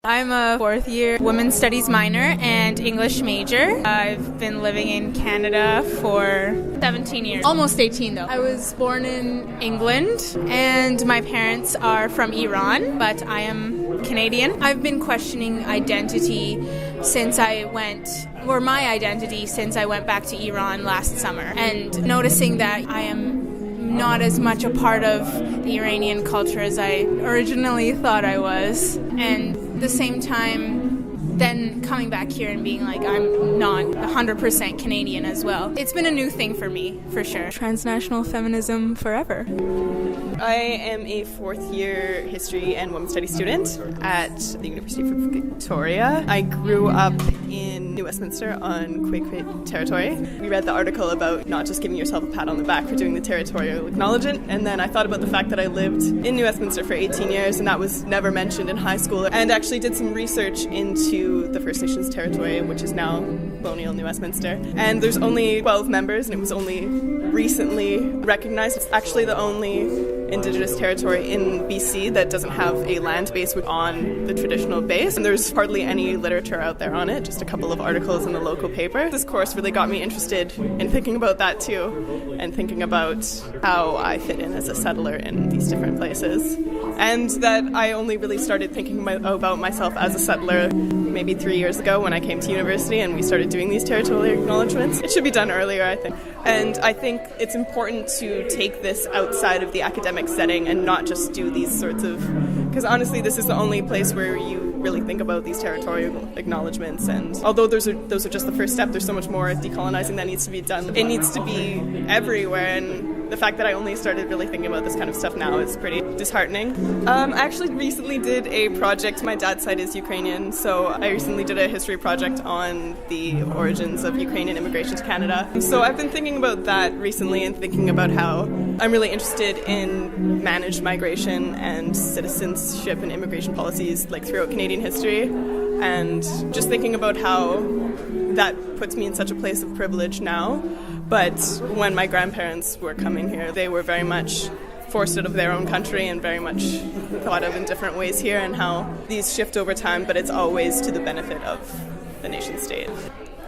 I'm a fourth year women's studies minor and English major. I've been living in Canada for 17 years, almost 18 though. I was born in England and my parents are from Iran, but I am Canadian. I've been questioning identity since I went back to Iran last summer and noticing that I am not as much a part of the Iranian culture as I originally thought I was. And at the same time, then coming back here and being like, I'm not 100% Canadian as well. It's been a new thing for me, for sure. Transnational feminism forever. I am a fourth year history and women's studies student at the University of Victoria. I grew up in New Westminster on Quaker territory. We read the article about not just giving yourself a pat on the back for doing the territorial acknowledgement, and then I thought about the fact that I lived in New Westminster for 18 years and that was never mentioned in high school, and actually did some research into the First Nations territory, which is now colonial New Westminster. And there's only 12 members and it was only recently recognized. It's actually the only Indigenous territory in BC that doesn't have a land base on the traditional base, and there's hardly any literature out there on it, just a couple of articles in the local paper. This course really got me interested in thinking about that too, and thinking about how I fit in as a settler in these different places. And that I only really started thinking about myself as a settler maybe 3 years ago when I came to university and we started doing these territorial acknowledgements. It should be done earlier, I think. And I think it's important to take this outside of the academic setting and not just do these sorts of... Because honestly, this is the only place where you really think about these territorial acknowledgements. And although those are just the first step, there's so much more decolonizing that needs to be done. It needs to be everywhere, and the fact that I only started really thinking about this kind of stuff now is pretty disheartening. I actually recently did a project. My dad's side is Ukrainian, so I recently did a history project on the origins of Ukrainian immigration to Canada. So I've been thinking about that recently and thinking about how I'm really interested in managed migration and citizenship and immigration policies like throughout Canadian history, and just thinking about how that puts me in such a place of privilege now. But when my grandparents were coming here, they were very much forced out of their own country and very much thought of in different ways here, and how these shift over time, but it's always to the benefit of the nation state.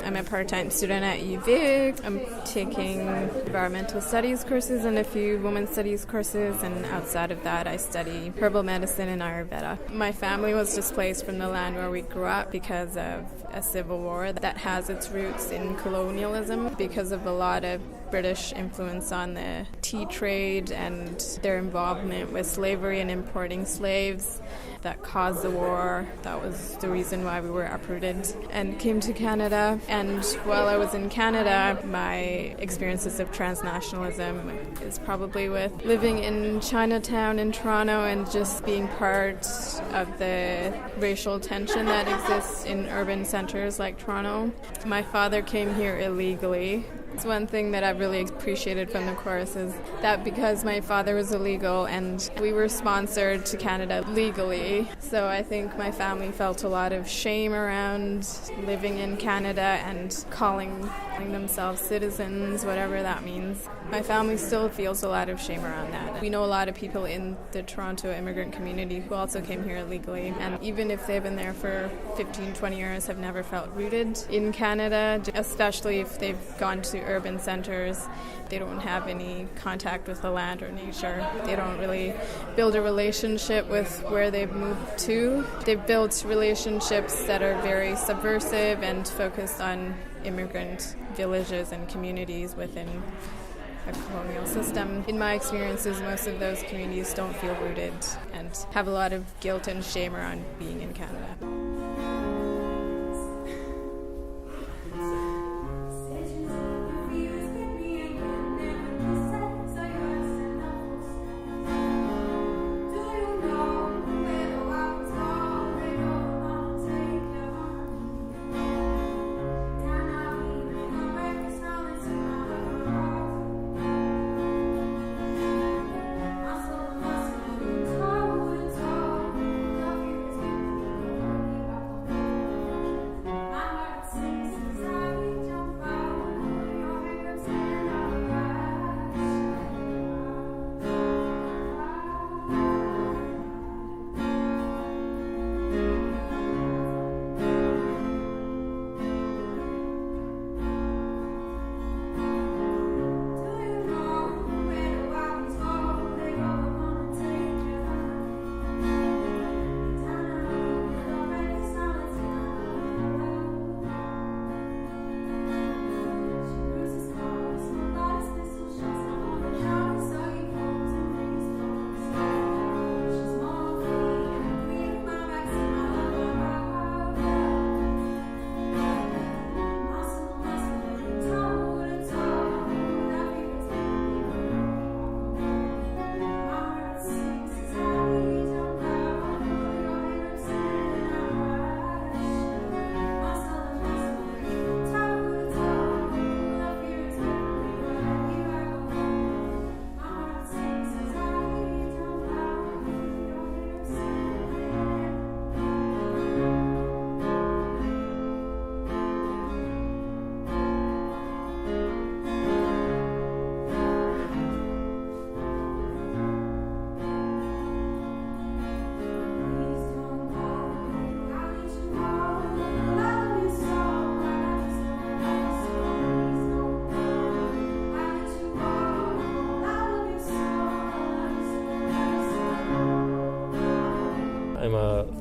I'm a part-time student at UVic. I'm taking environmental studies courses and a few women's studies courses, and outside of that I study herbal medicine and Ayurveda. My family was displaced from the land where we grew up because of a civil war that has its roots in colonialism, because of a lot of British influence on the tea trade and their involvement with slavery and importing slaves that caused the war. That was the reason why we were uprooted and came to Canada. And while I was in Canada, my experiences of transnationalism is probably with living in Chinatown in Toronto and just being part of the racial tension that exists in urban centers like Toronto. My father came here illegally. It's one thing that I've really appreciated from the course is that because my father was illegal and we were sponsored to Canada legally, so I think my family felt a lot of shame around living in Canada and calling themselves citizens, whatever that means. My family still feels a lot of shame around that. We know a lot of people in the Toronto immigrant community who also came here illegally, and even if they've been there for 15, 20 years, have never felt rooted in Canada, especially if they've gone to urban centers. They don't have any contact with the land or nature. They don't really build a relationship with where they've moved to. They've built relationships that are very subversive and focused on immigrant villages and communities within a colonial system. In my experiences, most of those communities don't feel rooted and have a lot of guilt and shame around being in Canada.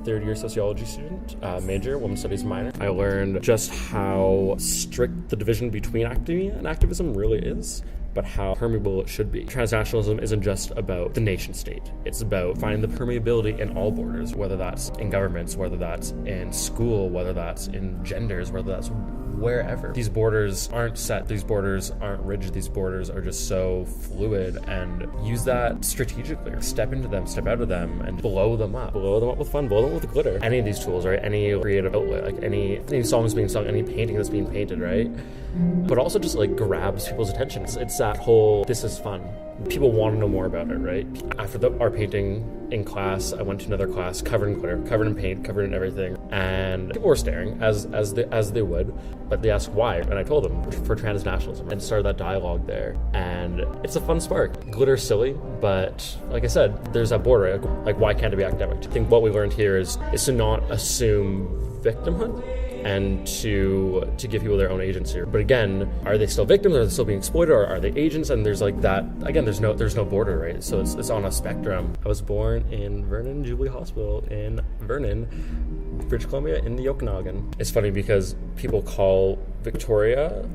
third-year sociology student, major, women's studies minor. I learned just how strict the division between academia and activism really is, but how permeable it should be. Transnationalism isn't just about the nation state. It's about finding the permeability in all borders, whether that's in governments, whether that's in school, whether that's in genders, whether that's wherever. These borders aren't set, these borders aren't rigid, these borders are just so fluid, and use that strategically. Step into them, step out of them, and blow them up. Blow them up with fun, blow them up with glitter. Any of these tools, right? Any creative outlet, like any song that's being sung, any painting that's being painted, right? But also just like grabs people's attention. It's that whole, this is fun. People want to know more about it, right? After our painting in class, I went to another class covered in glitter, covered in paint, covered in everything, and people were staring as they would, but they asked why, and I told them for transnationalism, and started that dialogue there. And it's a fun spark. Glitter's silly, but like I said, there's that border. Like why can't it be academic? I think what we learned here is to not assume victimhood, and to give people their own agency. But again, are they still victims? Are they still being exploited? Or are they agents? And there's like that, again, there's no border, right? So it's on a spectrum. I was born in Vernon Jubilee Hospital in Vernon, British Columbia, in the Okanagan. It's funny because people call Victoria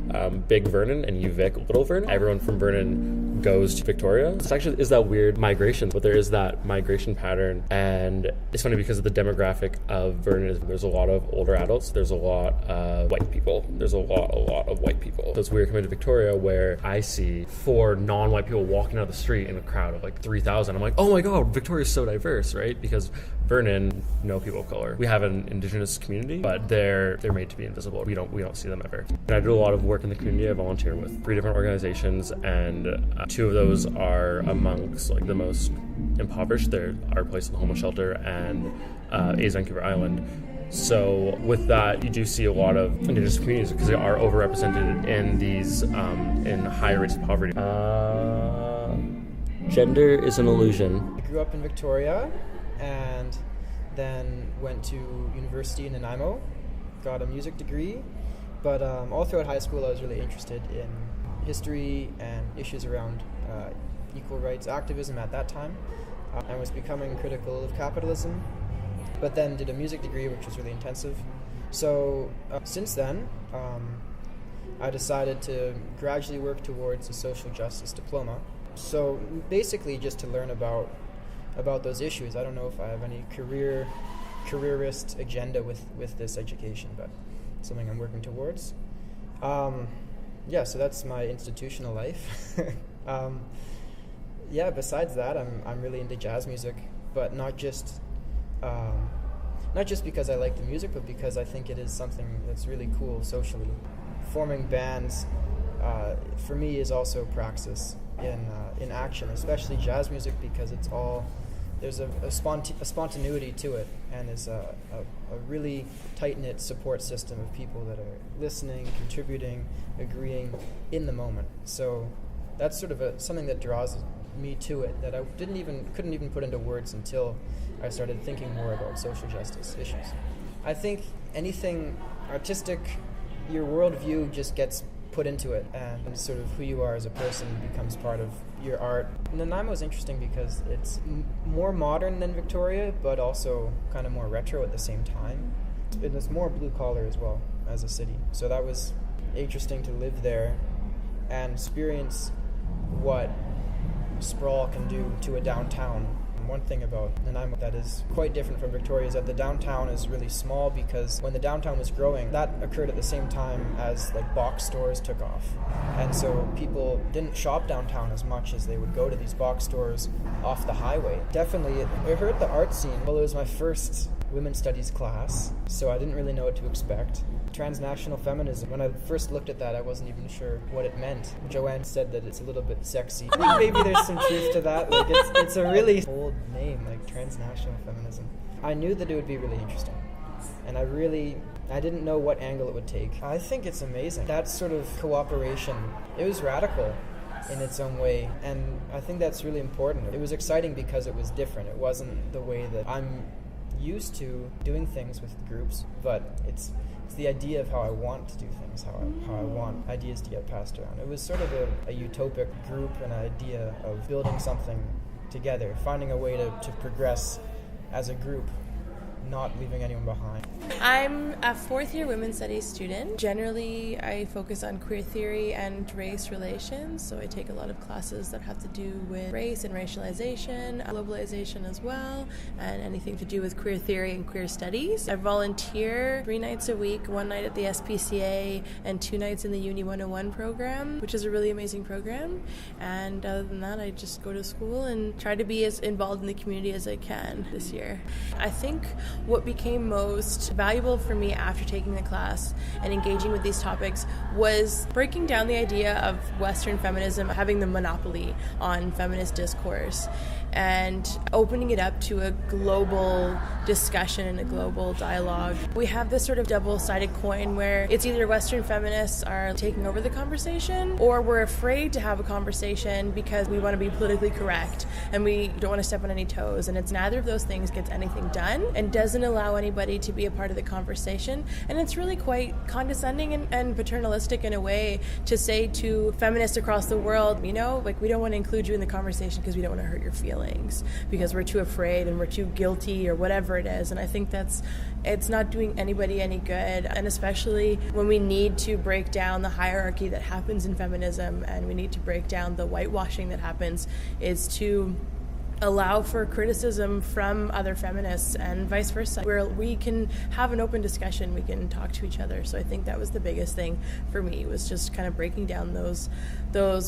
Big Vernon and UVic Little Vernon. Everyone from Vernon goes to Victoria. It actually is that weird migration, but there is that migration pattern. And it's funny because of the demographic of Vernon. There's a lot of older adults. There's a lot of white people. There's a lot of white people. So it's weird coming to Victoria where I see 4 non-white people walking out the street in a crowd of like 3,000. I'm like, oh my God, Victoria's so diverse, right? Because Vernon, no people of color. We have an Indigenous community, but they're made to be invisible. We don't see them ever. And I do a lot of work in the community. I volunteer with 3 different organizations, and 2 of those are amongst like the most impoverished. They're Our Place in the Homeless Shelter and A's Vancouver Island. So with that, you do see a lot of Indigenous communities because they are overrepresented in these in higher rates of poverty. Gender is an illusion. I grew up in Victoria and then went to university in Nanaimo, got a music degree, but all throughout high school I was really interested in history and issues around equal rights activism at that time. I was becoming critical of capitalism, but then did a music degree, which was really intensive. So since then, I decided to gradually work towards a social justice diploma. So basically just to learn about those issues. I don't know if I have any careerist agenda with this education, but something I'm working towards. So that's my institutional life. Besides that, I'm really into jazz music, but not just because I like the music, but because I think it is something that's really cool socially. Forming bands, for me, is also praxis in action, especially jazz music, because it's all, there's a spontaneity to it, and there's a really tight-knit support system of people that are listening, contributing, agreeing in the moment. So that's sort of something that draws me to it, that I couldn't even put into words until I started thinking more about social justice issues. I think anything artistic, your worldview just gets put into it, and sort of who you are as a person becomes part of your art. Nanaimo is interesting because it's more modern than Victoria, but also kind of more retro at the same time. It's more blue-collar as well as a city. So that was interesting to live there and experience what sprawl can do to a downtown. One thing about Nanaimo that is quite different from Victoria is that the downtown is really small, because when the downtown was growing, that occurred at the same time as like box stores took off. And so people didn't shop downtown as much as they would go to these box stores off the highway. Definitely, it hurt the art scene. Well, it was my first women's studies class, so I didn't really know what to expect. Transnational feminism. When I first looked at that, I wasn't even sure what it meant. Joanne said that it's a little bit sexy. I think maybe there's some truth to that. Like it's a really old name, like transnational feminism. I knew that it would be really interesting, and I didn't know what angle it would take. I think it's amazing. That sort of cooperation, it was radical in its own way, and I think that's really important. It was exciting because it was different. It wasn't the way that I'm used to doing things with groups, but it's the idea of how I want to do things, how I want ideas to get passed around. It was sort of a utopic group, an idea of building something together, finding a way to progress as a group, not leaving anyone behind. I'm a fourth-year women's studies student. Generally, I focus on queer theory and race relations, so I take a lot of classes that have to do with race and racialization, globalization as well, and anything to do with queer theory and queer studies. I volunteer 3 nights a week, 1 night at the SPCA and 2 nights in the Uni 101 program, which is a really amazing program. And other than that, I just go to school and try to be as involved in the community as I can this year. I think what became most valuable for me after taking the class and engaging with these topics was breaking down the idea of Western feminism having the monopoly on feminist discourse and opening it up to a global discussion and a global dialogue. We have this sort of double-sided coin where it's either Western feminists are taking over the conversation or we're afraid to have a conversation because we want to be politically correct and we don't want to step on any toes, and it's neither of those things gets anything done and doesn't allow anybody to be a part of the conversation. And it's really quite condescending and paternalistic in a way to say to feminists across the world, we don't want to include you in the conversation because we don't want to hurt your feelings, because we're too afraid and we're too guilty or whatever it is. And I think it's not doing anybody any good, and especially when we need to break down the hierarchy that happens in feminism and we need to break down the whitewashing that happens, is to allow for criticism from other feminists and vice versa, where we can have an open discussion, we can talk to each other. So I think that was the biggest thing for me, was just kind of breaking down those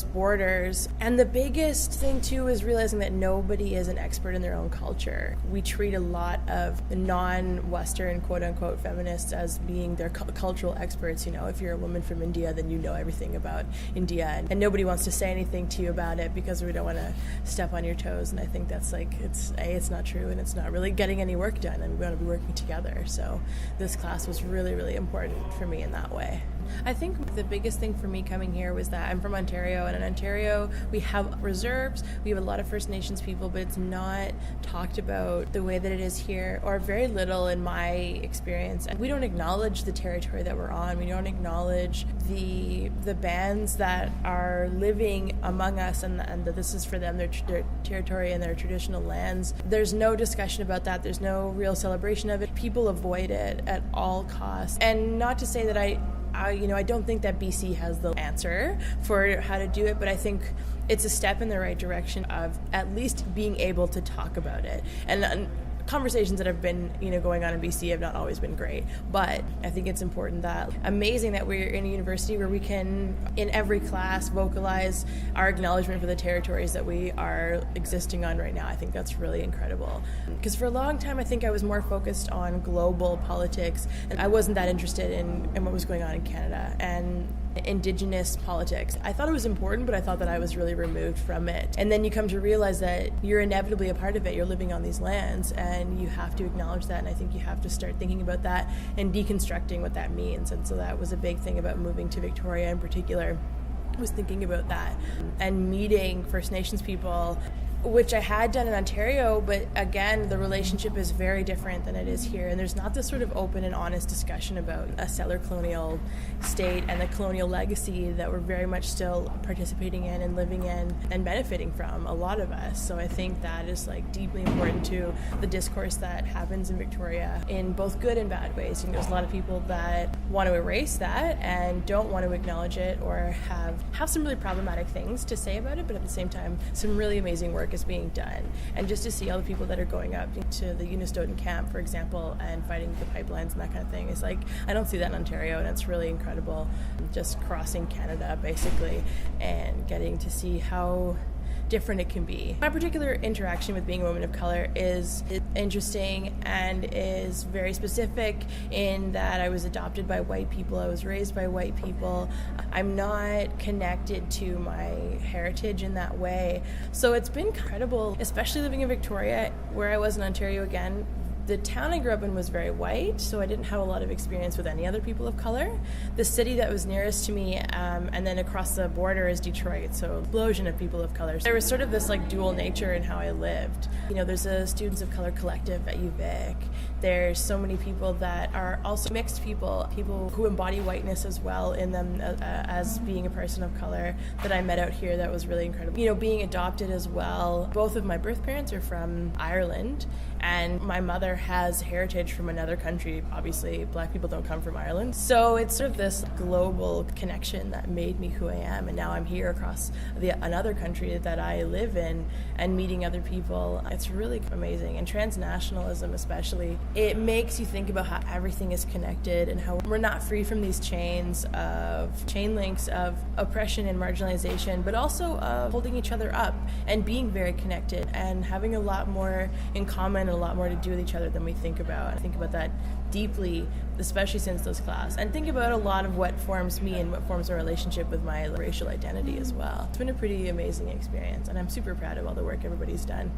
borders. And the biggest thing too is realizing that nobody is an expert in their own culture. We treat a lot of non-Western quote-unquote feminists as being their cultural experts. If you're a woman from India, then you know everything about India, and nobody wants to say anything to you about it because we don't want to step on your toes. And I think that's it's not true, and it's not really getting any work done, and we want to be working together. So this class was really, really important for me in that way. I think the biggest thing for me coming here was that I'm from Ontario, and in Ontario we have reserves, we have a lot of First Nations people, but it's not talked about the way that it is here, or very little in my experience. And we don't acknowledge the territory that we're on. We don't acknowledge the bands that are living among us, and that this is for them, their territory and their traditional lands. There's no discussion about that. There's no real celebration of it. People avoid it at all costs. And not to say that I don't think that BC has the answer for how to do it, but I think it's a step in the right direction of at least being able to talk about it. And conversations that have been going on in BC have not always been great, but I think it's amazing that we're in a university where we can, in every class, vocalize our acknowledgement for the territories that we are existing on right now. I think that's really incredible, because for a long time I think I was more focused on global politics, and I wasn't that interested in what was going on in Canada and Indigenous politics. I thought it was important, but I thought that I was really removed from it. And then you come to realize that you're inevitably a part of it. You're living on these lands, and you have to acknowledge that. And I think you have to start thinking about that and deconstructing what that means. And so that was a big thing about moving to Victoria in particular, was thinking about that and meeting First Nations people, which I had done in Ontario, but again, the relationship is very different than it is here. And there's not this sort of open and honest discussion about a settler colonial state and the colonial legacy that we're very much still participating in and living in and benefiting from, a lot of us. So I think that is deeply important to the discourse that happens in Victoria in both good and bad ways. There's a lot of people that want to erase that and don't want to acknowledge it, or have some really problematic things to say about it, but at the same time, some really amazing work is being done. And just to see all the people that are going up to the Unistoten camp, for example, and fighting the pipelines and that kind of thing, is I don't see that in Ontario, and it's really incredible, just crossing Canada basically and getting to see how different it can be. My particular interaction with being a woman of color is interesting and is very specific in that I was adopted by white people, I was raised by white people. I'm not connected to my heritage in that way. So it's been incredible, especially living in Victoria, where I was in Ontario again. The town I grew up in was very white, so I didn't have a lot of experience with any other people of color. The city that was nearest to me, and then across the border, is Detroit, so an explosion of people of color. There was sort of this dual nature in how I lived. There's a Students of Color collective at UVic. There's so many people that are also mixed people who embody whiteness as well in them as being a person of color that I met out here. That was really incredible. Being adopted as well. Both of my birth parents are from Ireland, and my mother father has heritage from another country. Obviously, black people don't come from Ireland. So it's sort of this global connection that made me who I am. And now I'm here across another country that I live in and meeting other people. It's really amazing. And transnationalism especially, it makes you think about how everything is connected and how we're not free from these chain links of oppression and marginalization, but also of holding each other up and being very connected and having a lot more in common and a lot more to do with each other than we think about. I think about that deeply, especially since those class, and think about a lot of what forms me and what forms our relationship with my racial identity as well. It's been a pretty amazing experience, and I'm super proud of all the work everybody's done.